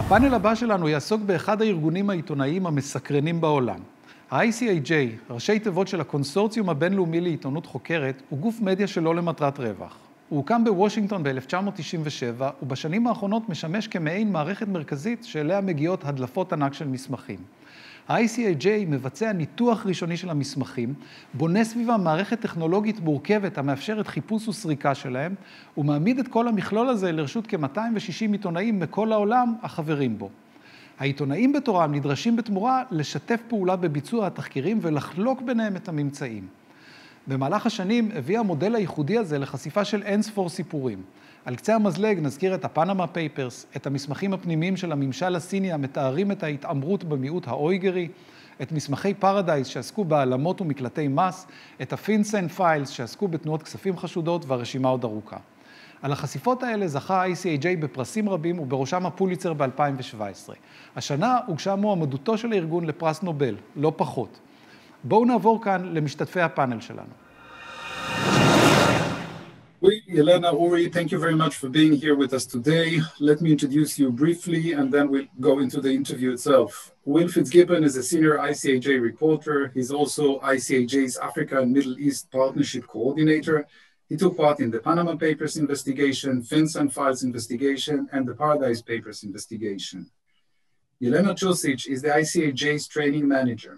הפאנל הבא שלנו יעסוק באחד הארגונים העיתונאיים המסקרנים בעולם. ה-ICIJ, ראשי תיבות של הקונסורציום הבינלאומי לעיתונות חוקרת, הוא גוף מדיה שלא למטרת רווח. הוא הוקם בוושינגטון ב-1997, ובשנים האחרונות משמש כמעין מערכת מרכזית שאליה מגיעות הדלפות ענק של מסמכים. ה-ICIJ מבצע ניתוח ראשוני של המסמכים, בונה סביבם מערכת טכנולוגית מורכבת המאפשרת חיפוש וסריקה שלהם, ומעמיד את כל המכלול הזה לרשות כ-260 עיתונאים מכל העולם החברים בו. העיתונאים בתורם נדרשים בתמורה לשתף פעולה בביצוע התחקירים ולחלוק ביניהם את הממצאים. במהלך השנים הביא המודל הייחודי הזה לחשיפה של אין ספור סיפורים. על קצה המזלג נזכיר את הפנמה פייפרס, את המסמכים הפנימיים של הממשל הסיני המתארים את ההתעמרות במיעוט האויגרי, את מסמכי פרדייס שעסקו בהעלמות ומקלטי מס, את הפינסן פיילס שעסקו בתנועות כספים חשודות, והרשימה עוד ארוכה. על החשיפות האלה זכה ה-ICIJ בפרסים רבים ובראשם הפוליצר ב-2017. השנה הוגשה מועמדותו של הארגון לפרס נובל, לא פחות. בואו נעבור כאן למשתתפי הפאנל שלנו. Jelena, Uri, thank you very much for being here with us today. Let me introduce you briefly and then we'll go into the interview itself. Will Fitzgibbon is a senior ICIJ reporter. He's also ICIJ's Africa and Middle East Partnership Coordinator. He took part in the Panama Papers investigation, Fins and Files investigation, and the Paradise Papers investigation. Jelena Cosic is the ICIJ's training manager.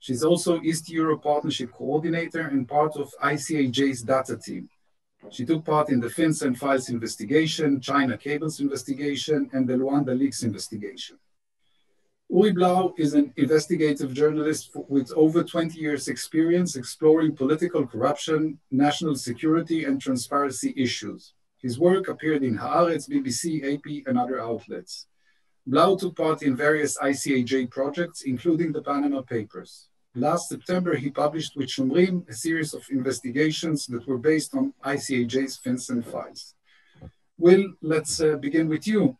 She's also East Europe Partnership Coordinator and part of ICIJ's data team. She took part in the Fins and Files investigation, China Cables investigation, and the Luanda Leaks investigation. Blau is an investigative journalist with over 20 years experience exploring political corruption, national security, and transparency issues. His work appeared in Haaretz, BBC, AP, and other outlets. Blau took part in various ICIJ projects, including the Panama Papers. Last September, he published with Shomrim a series of investigations that were based on ICIJ's Fins and Files. Will, let's begin with you.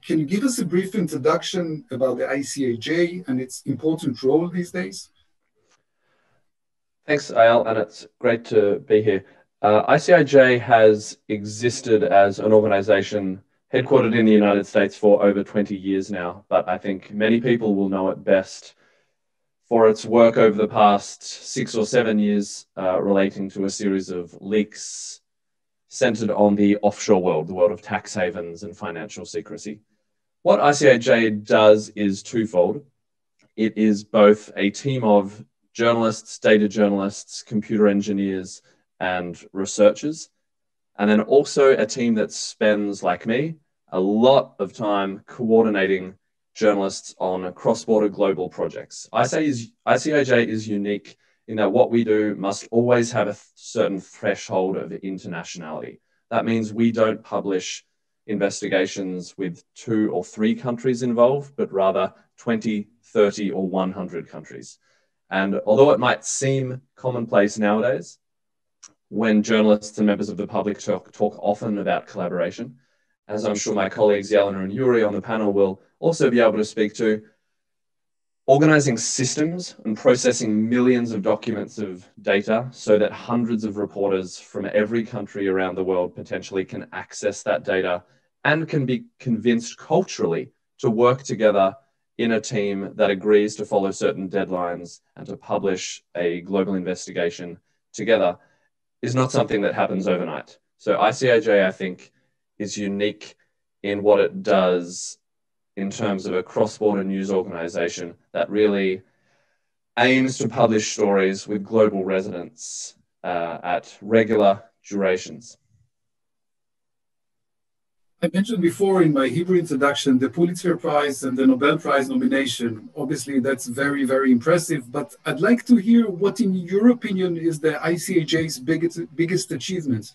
Can you give us a brief introduction about the ICIJ and its important role these days? Thanks, Eyal, and it's great to be here. ICIJ has existed as an organization headquartered in the United States for over 20 years now, but I think many people will know it best for its work over the past 6 or 7 years relating to a series of leaks centered on the offshore world, the world of tax havens and financial secrecy. What ICIJ does is twofold. It is both a team of journalists, data journalists, computer engineers, and researchers, and then also a team that spends, like me, a lot of time coordinating journalists on cross-border global projects. ICIJ is unique in that what we do must always have a certain threshold of internationality. That means we don't publish investigations with 2 or 3 countries involved, but rather 20, 30, or 100 countries. And although it might seem commonplace nowadays, when journalists and members of the public talk often about collaboration, as I'm sure my colleagues Jelena and Yuri on the panel will also be able to speak to, organizing systems and processing millions of documents of data so that hundreds of reporters from every country around the world potentially can access that data and can be convinced culturally to work together in a team that agrees to follow certain deadlines and to publish a global investigation together is not something that happens overnight. So ICIJ, I think, is unique in what it does in terms of a cross-border news organization that really aims to publish stories with global resonance at regular durations. I mentioned before in my Hebrew introduction the Pulitzer Prize and the Nobel Prize nomination. Obviously, that's very, very impressive, but I'd like to hear what, in your opinion, is the ICIJ's biggest achievement.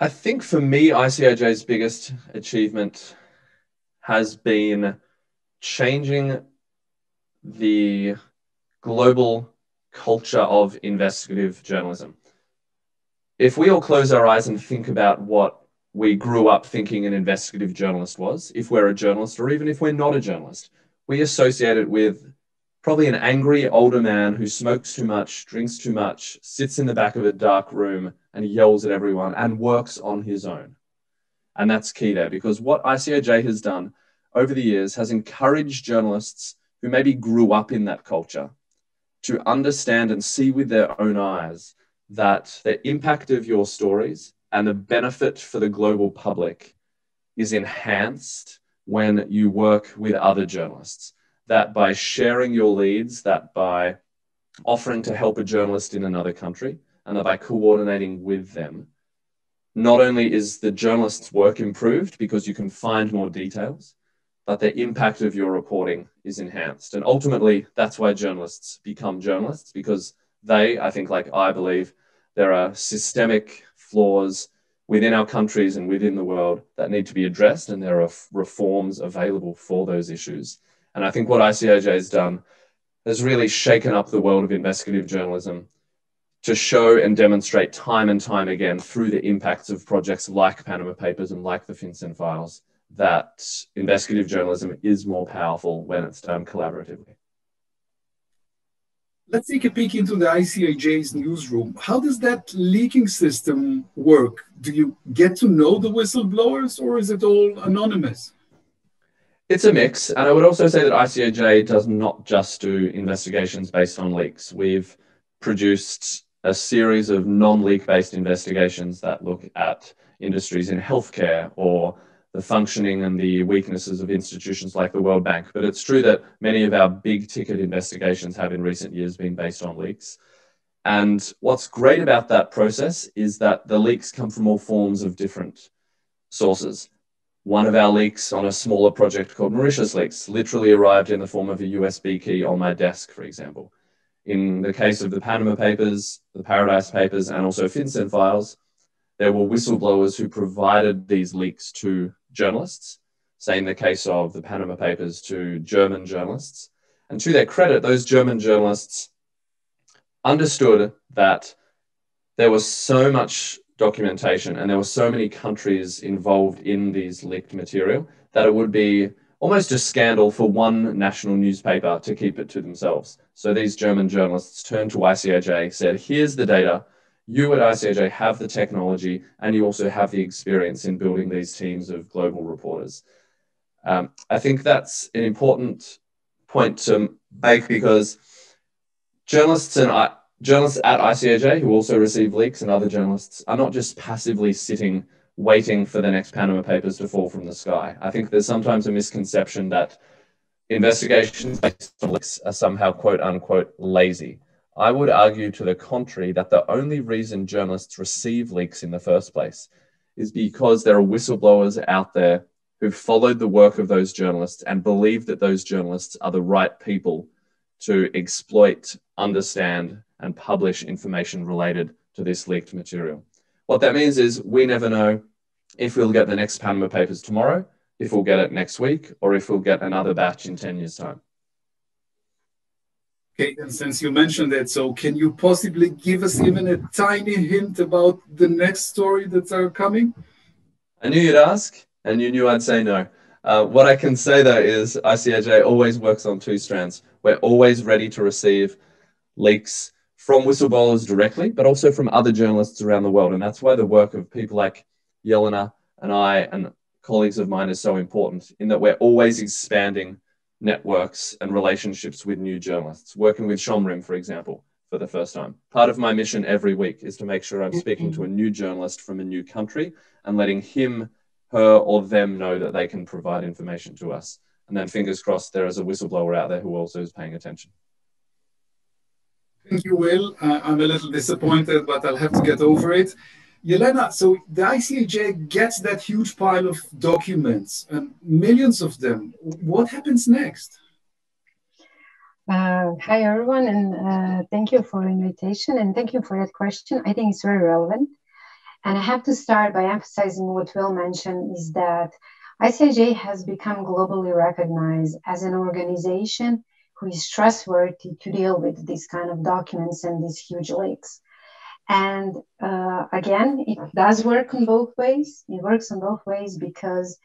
I think for me, ICIJ's biggest achievement has been changing the global culture of investigative journalism. If we all close our eyes and think about what we grew up thinking an investigative journalist was, if we're a journalist or even if we're not a journalist, we associate it with probably an angry older man who smokes too much, drinks too much, sits in the back of a dark room and yells at everyone and works on his own. And that's key there, because what ICIJ has done over the years has encouraged journalists who maybe grew up in that culture to understand and see with their own eyes that the impact of your stories and the benefit for the global public is enhanced when you work with other journalists. That by sharing your leads, that by offering to help a journalist in another country, and that by coordinating with them, not only is the journalist's work improved because you can find more details, but the impact of your reporting is enhanced. And ultimately, that's why journalists become journalists, because they, I think, like I believe, there are systemic flaws within our countries and within the world that need to be addressed, and there are reforms available for those issues. And I think what ICIJ has done has really shaken up the world of investigative journalism to show and demonstrate time and time again through the impacts of projects like Panama Papers and like the FinCEN files that investigative journalism is more powerful when it's done collaboratively. Let's take a peek into the ICIJ's newsroom. How does that leaking system work? Do you get to know the whistleblowers, or is it all anonymous? It's a mix. And I would also say that ICIJ does not just do investigations based on leaks. We've produced a series of non-leak based investigations that look at industries in healthcare or the functioning and the weaknesses of institutions like the World Bank. But it's true that many of our big ticket investigations have in recent years been based on leaks. And what's great about that process is that the leaks come from all forms of different sources. One of our leaks on a smaller project called Mauritius Leaks literally arrived in the form of a USB key on my desk, for example. In the case of the Panama Papers, the Paradise Papers, and also FinCEN files, there were whistleblowers who provided these leaks to journalists, say in the case of the Panama Papers to German journalists. And to their credit, those German journalists understood that there was so much documentation and there were so many countries involved in these leaked material that it would be almost a scandal for one national newspaper to keep it to themselves. So these German journalists turned to ICIJ, said, here's the data, you at ICIJ have the technology, and you also have the experience in building these teams of global reporters. I think that's an important point to make, because journalists at ICIJ who also receive leaks and other journalists are not just passively sitting waiting for the next Panama Papers to fall from the sky. I think there's sometimes a misconception that investigations based on leaks are somehow quote unquote lazy. I would argue to the contrary, that the only reason journalists receive leaks in the first place is because there are whistleblowers out there who've followed the work of those journalists and believe that those journalists are the right people to exploit, understand, and publish information related to this leaked material. What that means is we never know if we'll get the next Panama Papers tomorrow, if we'll get it next week, or if we'll get another batch in 10 years' time. Okay, and since you mentioned it, so can you possibly give us even a tiny hint about the next story that's coming? I knew you'd ask, and you knew I'd say no. What I can say, though, is ICIJ always works on two strands. We're always ready to receive leaks from whistleblowers directly, but also from other journalists around the world. And that's why the work of people like Jelena and I and colleagues of mine is so important, in that we're always expanding networks and relationships with new journalists, working with Shomrim, for example, for the first time. Part of my mission every week is to make sure I'm speaking to a new journalist from a new country and letting him, her, or them know that they can provide information to us. And then fingers crossed there is a whistleblower out there who also is paying attention. Thank you, Will. I'm a little disappointed, but I'll have to get over it. Jelena, so the ICIJ gets that huge pile of documents, and millions of them. What happens next? Hi, everyone, and thank you for the invitation, and thank you for that question. I think it's very relevant. And I have to start by emphasizing what Will mentioned, is that ICIJ has become globally recognized as an organization who is trustworthy to deal with these kind of documents and these huge leaks. And again, it does work in both ways. It works in both ways because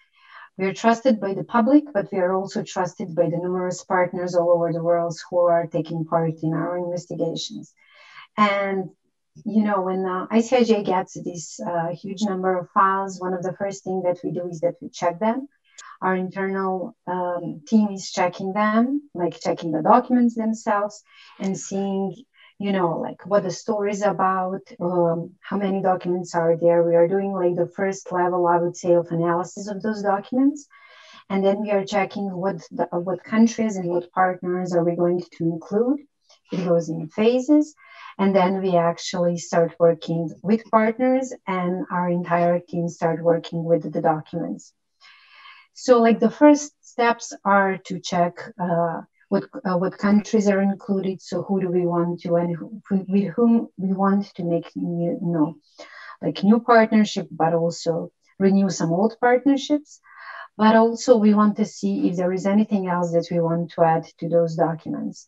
we are trusted by the public, but we are also trusted by the numerous partners all over the world who are taking part in our investigations. And when ICIJ gets this huge number of files, one of the first things that we do is that we check them. Our internal team is checking them, like checking the documents themselves and seeing, like what the story is about, how many documents are there. We are doing like the first level, I would say, of analysis of those documents. And then we are checking what countries and what partners are we going to include. It goes in phases. And then we actually start working with partners, and our entire team start working with the documents. So like the first steps are to check what countries are included. So who do we want to, and with whom we want to make new partnership, but also renew some old partnerships. But also we want to see if there is anything else that we want to add to those documents.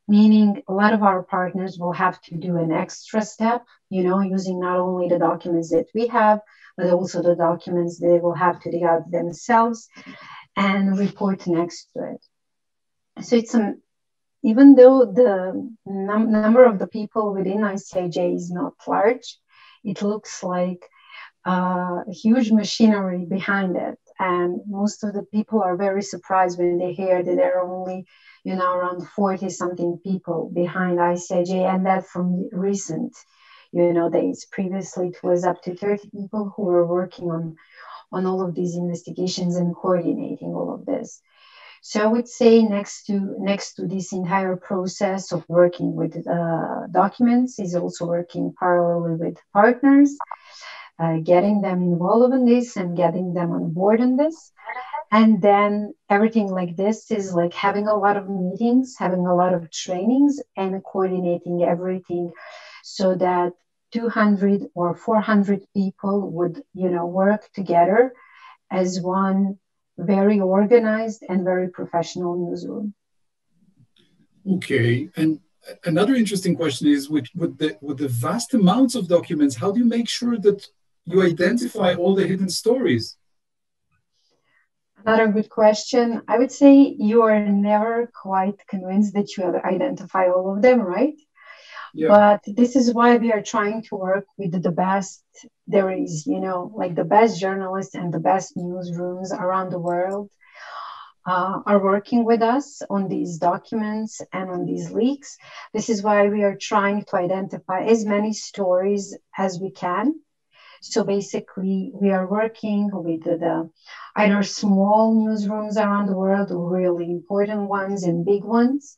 Meaning a lot of our partners will have to do an extra step, using not only the documents that we have, but also the documents they will have to dig out themselves and report next to it. So it's even though the number of the people within ICIJ is not large, it looks like a huge machinery behind it. And most of the people are very surprised when they hear that there are only, around 40-something people behind ICIJ, and that from recent, days. Previously, it was up to 30 people who were working on all of these investigations and coordinating all of this. So I would say next to this entire process of working with documents is also working parallelly with partners, getting them involved in this and getting them on board in this. And then everything like this is like having a lot of meetings, having a lot of trainings, and coordinating everything so that 200 or 400 people would, work together as one very organized and very professional newsroom. Okay. And another interesting question is with the vast amounts of documents, how do you make sure that you identify all the hidden stories? Another good question. I would say you are never quite convinced that you identify all of them, right? Yeah. But this is why we are trying to work with the best there is, like the best journalists and the best newsrooms around the world are working with us on these documents and on these leaks. This is why we are trying to identify as many stories as we can. So basically, we are working with the either small newsrooms around the world, or really important ones and big ones.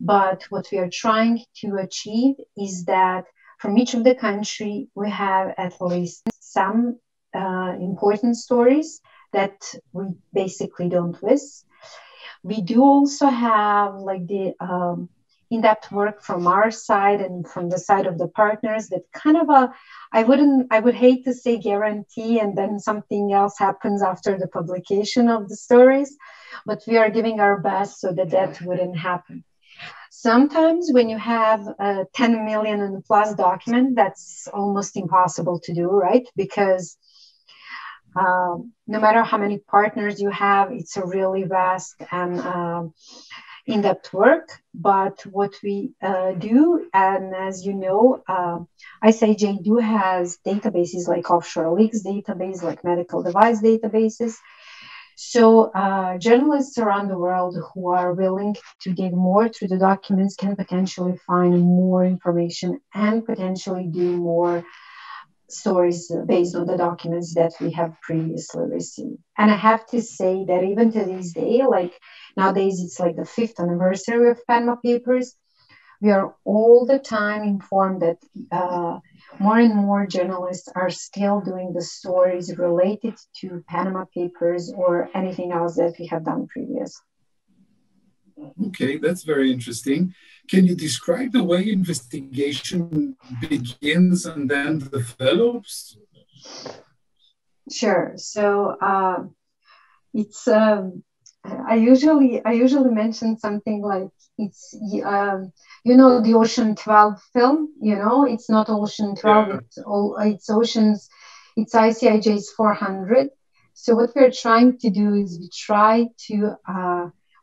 But what we are trying to achieve is that from each of the country, we have at least some important stories that we basically don't miss. We do also have like the in-depth work from our side and from the side of the partners that kind of I would hate to say guarantee and then something else happens after the publication of the stories, but we are giving our best so that wouldn't happen. Sometimes when you have a 10 million and plus document, that's almost impossible to do, right? Because no matter how many partners you have, it's a really vast and in-depth work. But what we do, and as you know, ICIJ has databases like offshore leaks database, like medical device databases. So journalists around the world who are willing to dig more through the documents can potentially find more information and potentially do more stories based on the documents that we have previously received. And I have to say that even to this day, like nowadays, it's like the 5th anniversary of Panama Papers. We are all the time informed that more and more journalists are still doing the stories related to Panama Papers or anything else that we have done previously. Okay, that's very interesting. Can you describe the way investigation begins and then develops? Sure. So it's I usually mention something like it's the Ocean 12 film. It's not Ocean 12. Yeah. It's Oceans. It's ICIJ's 400. So what we're trying to do is we try to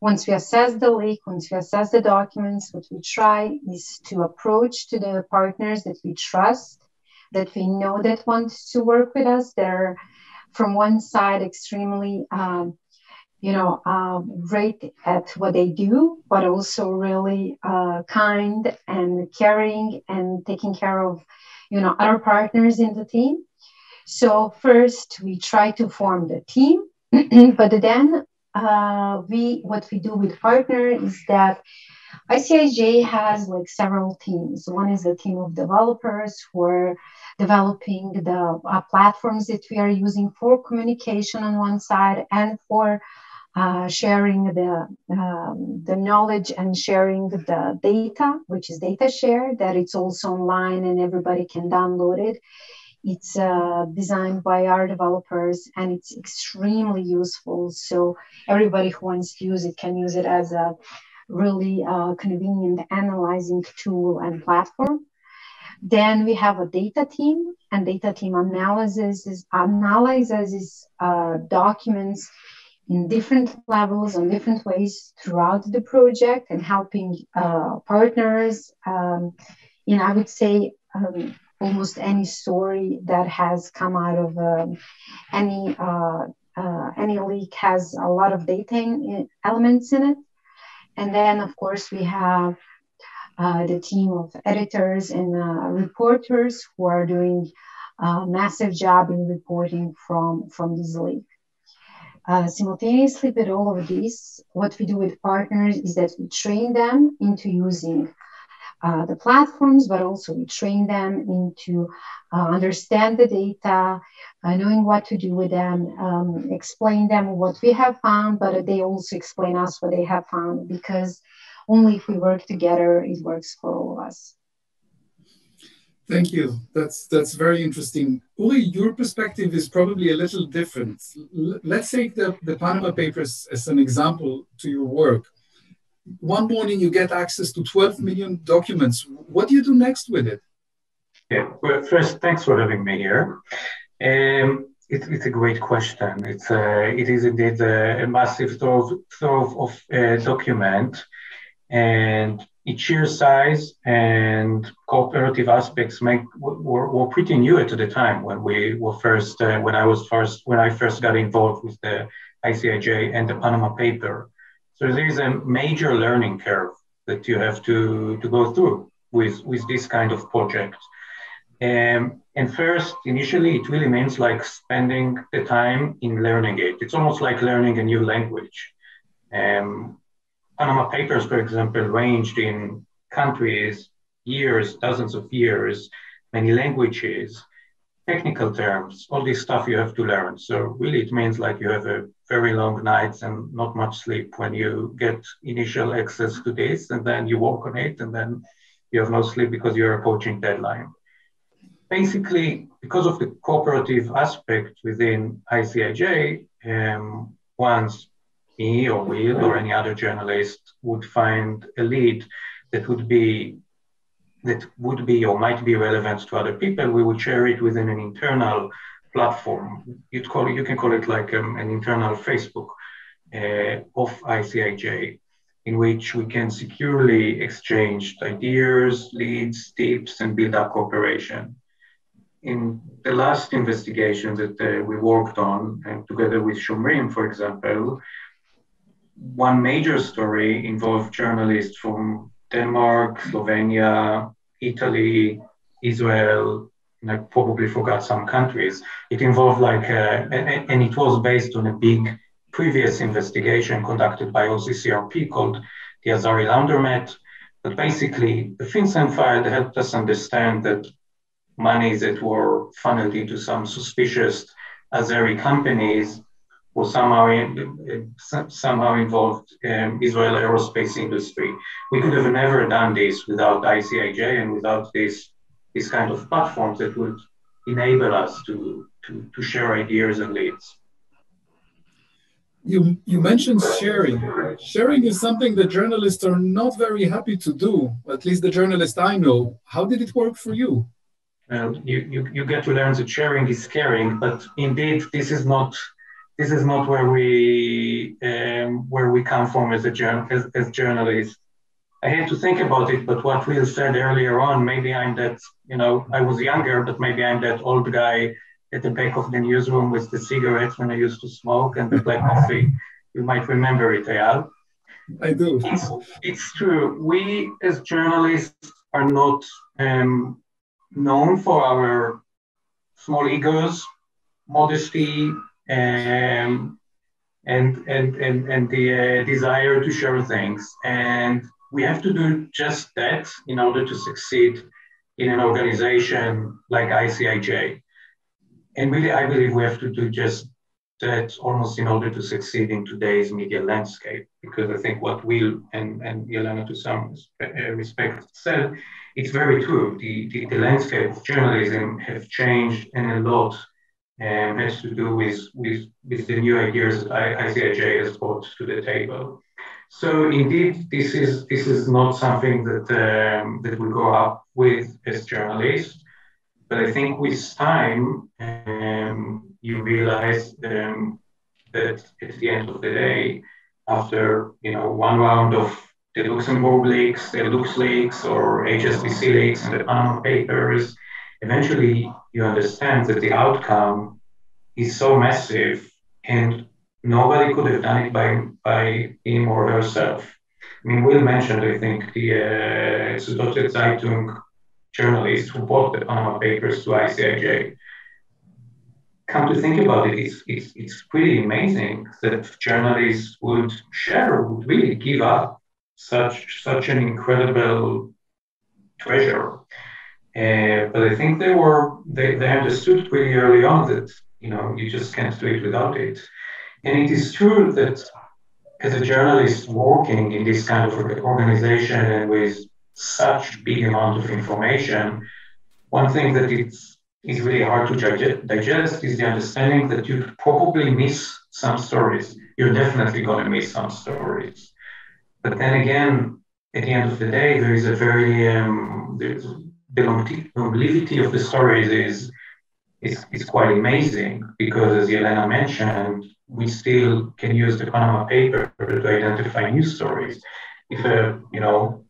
once we assess the leak, once we assess the documents, what we try is to approach to the partners that we trust, that we know that want to work with us. They're from one side extremely, great at what they do, but also really kind and caring and taking care of, other partners in the team. So first we try to form the team, but then what we do with partners is that ICIJ has like several teams. One is a team of developers who are developing the platforms that we are using for communication on one side and for sharing the knowledge and sharing the data, which is data share, that it's also online and everybody can download it. It's designed by our developers and it's extremely useful. So everybody who wants to use it can use it as a really convenient analyzing tool and platform. Then we have a data team, and data team analyzes documents in different levels, on different ways throughout the project, and helping partners in, I would say, almost any story that has come out of any leak has a lot of data elements in it. And then, of course, we have the team of editors and reporters who are doing a massive job in reporting from this leak. Simultaneously with all of this, what we do with partners is that we train them into using the platforms, but also we train them into understand the data, knowing what to do with them, explain them what we have found, but they also explain us what they have found, because only if we work together, it works for all of us. Thank you. That's very interesting. Uri, your perspective is probably a little different. Let's take the Panama Papers as an example to your work. One morning you get access to 12 million documents. What do you do next with it? Yeah, well, first, thanks for having me here. It's a great question. It is indeed a massive trove of document, and its sheer size and cooperative aspects were pretty new at the time when I first got involved with the ICIJ and the Panama paper. So there is a major learning curve that you have to go through with this kind of project. And first, initially, it really means like spending the time in learning it. It's almost like learning a new language. Panama Papers, for example, ranged in countries, years, dozens of years, many languages, technical terms, all this stuff you have to learn. So really it means like you have a very long nights and not much sleep when you get initial access to this, and then you work on it, and then you have no sleep because you're approaching deadline. Basically, because of the cooperative aspect within ICIJ, once me or Will or any other journalist would find a lead that would be or might be relevant to other people, we would share it within an internal platform. You can call it like an internal Facebook of ICIJ, in which we can securely exchange ideas, leads, tips, and build up cooperation. In the last investigation that we worked on, and together with Shomrim, for example, one major story involved journalists from Denmark, Slovenia, Italy, Israel, and I probably forgot some countries. It involved and it was based on a big previous investigation conducted by OCCRP called the Azari Laundromat. But basically, the FinCEN file helped us understand that monies that were funneled into some suspicious Azeri companies were somehow involved Israel aerospace industry. We could have never done this without ICIJ and without this kind of platforms that would enable us to share ideas and leads. You mentioned sharing. Sharing is something that journalists are not very happy to do, at least the journalist I know. How did it work for you? Well, you get to learn that sharing is caring, but indeed this is not this is not where we come from as journalists. I had to think about it, but what Will said earlier on, maybe I'm that, I was younger, but maybe I'm that old guy at the back of the newsroom with the cigarettes when I used to smoke and the black coffee. You might remember it, Eyal. I do. It's true. We as journalists are not known for our small egos, modesty, and the desire to share things. And we have to do just that in order to succeed in an organization like ICIJ. And really, I believe we have to do just that almost in order to succeed in today's media landscape, because I think what Will and Jelena to some respect said, it's very true. The landscape of journalism have changed, and a lot has to do with the new ideas that ICIJ has brought to the table. So indeed, this is not something that we grow up with as journalists. But I think with time, you realize that at the end of the day, after one round of the Luxembourg leaks, the Lux leaks, or HSBC leaks, and the Panama Papers, eventually you understand that the outcome is so massive, and nobody could have done it by him or herself. I mean, Will mentioned, I think, the Süddeutsche Zeitung journalists who brought the Panama Papers to ICIJ. Come to think about it, it's pretty amazing that journalists would really give up such an incredible treasure. But I think they understood pretty early on that you just can't do it without it. And it is true that as a journalist working in this kind of organization and with such big amount of information, one thing that is really hard to digest is the understanding that you probably miss some stories. You're definitely going to miss some stories. But then again, at the end of the day, there is a very, the longevity of the stories is quite amazing, because as Jelena mentioned, we still can use the Panama paper to identify new stories. If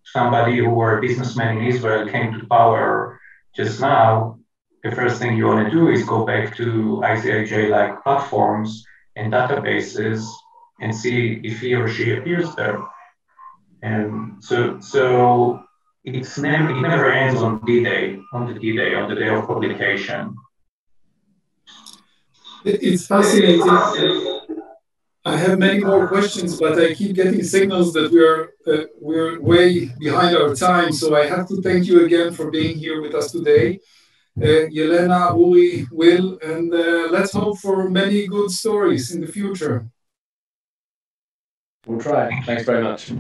somebody who were a businessman in Israel came to power just now, the first thing you want to do is go back to ICIJ-like platforms and databases and see if he or she appears there. And so it never ends on D-Day, on the day of publication. It's fascinating. I have many more questions, but I keep getting signals that we're way behind our time. So I have to thank you again for being here with us today. Jelena, Uri, Will, and let's hope for many good stories in the future. We'll try. Thanks very much.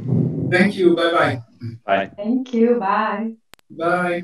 Thank you. Bye-bye. Bye. Thank you. Bye. Bye.